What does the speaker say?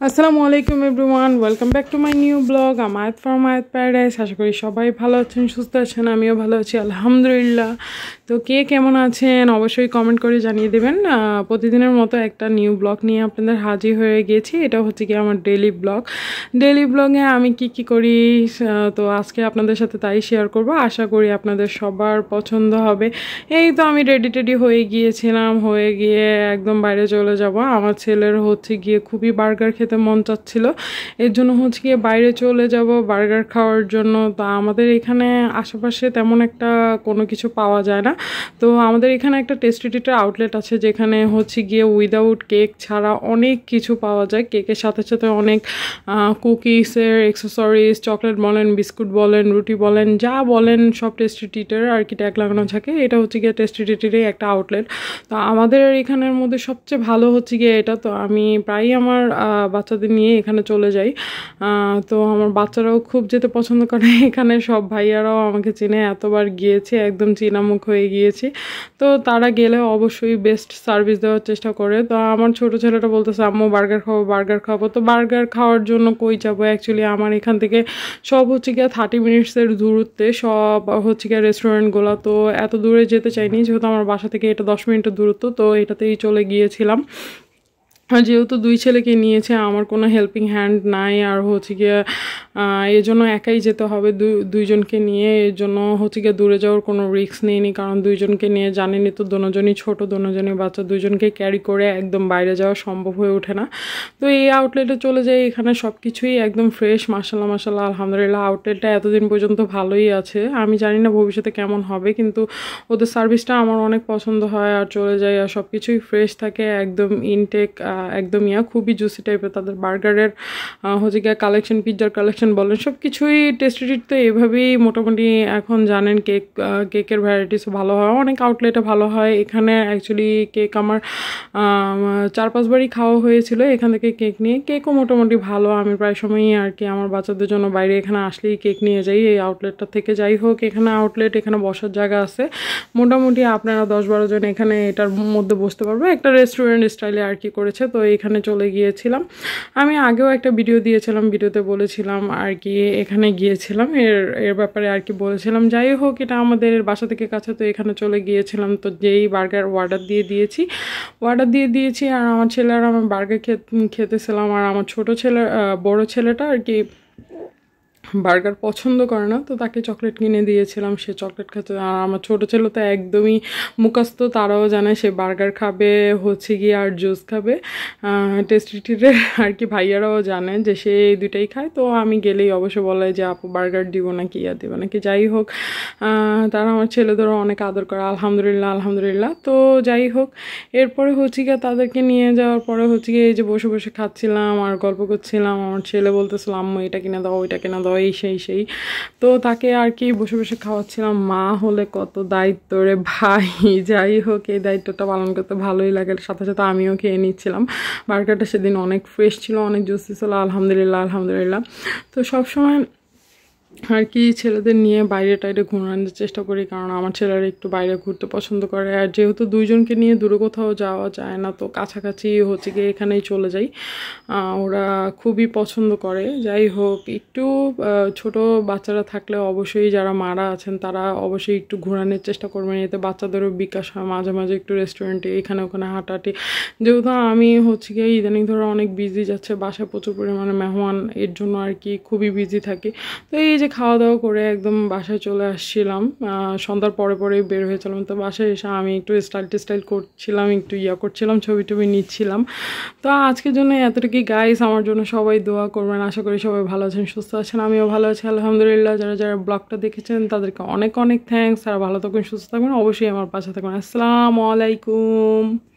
আসসালামু আলাইকুম everyone, welcome back to my new blog আমায়াত ফ্রম আয়াত প্যারাডাইস। আশা করি সবাই ভালো আছেন, সুস্থ আছেন। আমিও ভালো আছি আলহামদুলিল্লাহ। তো কে কেমন আছেন অবশ্যই কমেন্ট করে জানিয়ে দেবেন। প্রতিদিনের মতো একটা নিউ ব্লগ নিয়ে আপনাদের হাজির হয়ে গিয়েছি। এটা হচ্ছে কি আমার ডেইলি ব্লগে আমি কি করি, তো আজকে আপনাদের সাথে তাই শেয়ার করব। আশা করি আপনাদের সবার পছন্দ হবে। এই তো আমি রেডি হয়ে গিয়েছিলাম, হয়ে গিয়ে একদম বাইরে চলে যাব। আমার ছেলের হচ্ছে গিয়ে খুবই বার্গার খেতে মন চাচ্ছিল, এর জন্য হচ্ছে গিয়ে বাইরে চলে যাব বার্গার খাওয়ার জন্য। তো আমাদের এখানে আশেপাশে তেমন একটা কোনো কিছু পাওয়া যায় না। তো আমাদের এখানে একটা টেস্টি টিটার আউটলেট আছে, যেখানে হচ্ছে গিয়ে উইদাউট কেক ছাড়া অনেক কিছু পাওয়া যায়। কেকের সাথে সাথে অনেক কুকিসের অ্যাক্সেসরিজ, চকলেট বলেন, বিস্কুট বলেন, রুটি বলেন, যা বলেন সব টেস্টি টিটার আর কি ট্যাগ লাগানো থাকে। এটা হচ্ছে গিয়ে টেস্টি টিটারই একটা আউটলেট। তো আমাদের এখানের মধ্যে সবচেয়ে ভালো হচ্ছে গিয়ে এটা। তো আমি প্রায়ই আমার বাচ্চাদের নিয়ে এখানে চলে যাই। তো আমার বাচ্চারাও খুব যেতে পছন্দ করে। এখানে সব ভাইয়ারাও আমাকে চিনে, এতবার গিয়েছে একদম চিনামুখ হয়ে গিয়েছি। তো তারা গেলে অবশ্যই বেস্ট সার্ভিস দেওয়ার চেষ্টা করে। তো আমার ছোটো ছেলেটা বলতেছে আম্মু বার্গার খাবো। তো বার্গার খাওয়ার জন্য কই যাবো, অ্যাকচুয়ালি আমার এখান থেকে সব হচ্ছে গিয়ে 30 মিনিটসের দূরত্বে সব হচ্ছে গিয়ে রেস্টুরেন্টগুলো। তো এত দূরে যেতে চাইনি, যেহেতু আমার বাসা থেকে এটা 10 মিনিটের দূরত্ব, তো এটাতেই চলে গিয়েছিলাম। আর যেহেতু দুই ছেলেকে নিয়েছে, আমার কোনো হেল্পিং হ্যান্ড নাই, আর হচ্ছে গিয়ে এই জন্য একাই যেতে হবে দুইজনকে নিয়ে। এর জন্য হচ্ছে গিয়ে দূরে যাওয়ার কোনো রিস্ক নেইনি, কারণ দুইজনকে নিয়ে জানেনই তো, দুজনই ছোট, দুজনই বাচ্চা, দুইজনকে ক্যারি করে একদম বাইরে যাওয়া সম্ভব হয়ে ওঠে না। তো এই আউটলেটে চলে যাই। এখানে সব কিছুই একদম ফ্রেশ, মাশাল্লাহ আলহামদুলিল্লাহ। আউটলেটটা এতদিন পর্যন্ত ভালোই আছে, আমি জানি না ভবিষ্যতে কেমন হবে, কিন্তু ওদের সার্ভিসটা আমার অনেক পছন্দ হয়। আর চলে যাই, আর সব কিছুই ফ্রেশ থাকে, একদম ইনটেক, একদম খুবই জুসি টাইপের। তাদের বার্গারের হচ্ছে গিয়ে কালেকশন, পিৎজার কালেকশন বলেন, সব কিছুই টেস্টি তো এভাবেই মোটামুটি এখন জানেন। কেকের ভ্যারাইটিসও ভালো হয়, অনেক আউটলেটে ভালো হয়। এখানে অ্যাকচুয়ালি কেক আমার 4-5 বারই খাওয়া হয়েছিল এখান থেকে কেক নিয়ে। কেকও মোটামুটি ভালো। আমি প্রায় সময়ই আর কি আমার বাচ্চাদের জন্য বাইরে এখানে আসলেই কেক নিয়ে যাই এই আউটলেটটা থেকে। যাই হোক, এখানে আউটলেট, এখানে বসার জায়গা আছে মোটামুটি। আপনারা 10-12 জন এখানে এটার মধ্যে বসতে পারবে, একটা রেস্টুরেন্ট স্টাইলে আর কি করেছে। তো এখানে চলে গিয়েছিলাম। আমি আগেও একটা ভিডিও দিয়েছিলাম, ভিডিওতে বলেছিলাম আর কি এখানে গিয়েছিলাম, এর ব্যাপারে আর কি বলেছিলাম। যাই হোক, এটা আমাদের বাসা থেকে কাছে, তো এখানে চলে গিয়েছিলাম। তো যেই বার্গার অর্ডার দিয়ে দিয়েছি আর আমার ছেলে আর আমার বার্গার খেতেছিলাম। আর আমার বড় ছেলেটা আর কি বার্গার পছন্দ করে না, তো তাকে চকলেট কিনে দিয়েছিলাম, সে চকলেট খেতে। আর আমার ছোটো ছেলে তো একদমই মুখস্থ, তারাও জানে সে বার্গার খাবে হচ্ছে গিয়ে আর জুস খাবে। টেস্টি ট্রিটের আর কি ভাইয়ারাও জানে যে সে এই দুটাই খায়। তো আমি গেলেই অবশ্য বলে যে আপু বার্গার দিব নাকি দিব নাকি। যাই হোক, তারা আমার ছেলেদেরও অনেক আদর করে আলহামদুলিল্লাহ। তো যাই হোক, এরপরে হচ্ছে গিয়ে তাদেরকে নিয়ে যাওয়ার পরে হচ্ছে গিয়ে এই যে বসে খাচ্ছিলাম আর গল্প করছিলাম। আমার ছেলে বলতেছিল আম্মু এটা কিনে দাও, ওইটা কিনে দাও, এই সেই। তো তাকে আর কি বসে খাওয়াচ্ছিলাম। মা হলে কত দায়িত্ব রে ভাই। যাই হোক, এই দায়িত্বটা পালন করতে ভালোই লাগে। সাথে সাথে আমিও খেয়ে নিচ্ছিলাম। বার্গারটা সেদিন অনেক ফ্রেশ ছিল, অনেক জুসি ছিল, আলহামদুলিল্লাহ। তো সবসময় আর কি ছেলেদের নিয়ে বাইরে টাইরে ঘোরানোর চেষ্টা করি, কারণ আমার ছেলেরা একটু বাইরে ঘুরতে পছন্দ করে। আর যেহেতু দুইজনকে নিয়ে দূরে কোথাও যাওয়া যায় না, তো কাছাকাছি হচ্ছে গিয়ে এখানেই চলে যাই। ওরা খুবই পছন্দ করে। যাই হোক, একটু ছোট বাচ্চারা থাকলে অবশ্যই যারা মারা আছেন তারা অবশ্যই একটু ঘোরানোর চেষ্টা করবেন, এতে বাচ্চাদেরও বিকাশ হয়। মাঝে মাঝে একটু রেস্টুরেন্টে এখানে ওখানে হাঁটাহাঁটি। যেহেতু আমি হচ্ছে গিয়ে ইদানিং ধরো অনেক বিজি যাচ্ছে, বাসায় প্রচুর পরিমাণে মেহমান, এর জন্য আর কি খুবই বিজি থাকি। তো এই যে খাওয়া দাওয়া করে একদম বাসায় চলে আসছিলাম, সন্ধ্যার পরেই বের হয়েছিলাম। তো বাসায় এসে আমি একটু স্টাইল করছিলাম, একটু করছিলাম, ছবি টবি নিচ্ছিলাম। তো আজকের জন্য এতটুকুই গাইস। আমার জন্য সবাই দোয়া করবেন। আশা করি সবাই ভালো আছেন, সুস্থ আছেন, আমিও ভালো আছি আলহামদুলিল্লাহ। যারা ব্লগটা দেখেছেন তাদেরকে অনেক থ্যাঙ্কস। আর ভালো থাকবেন, সুস্থ থাকবেন, অবশ্যই আমার পাশে থাকবেন। আসসালামু আলাইকুম।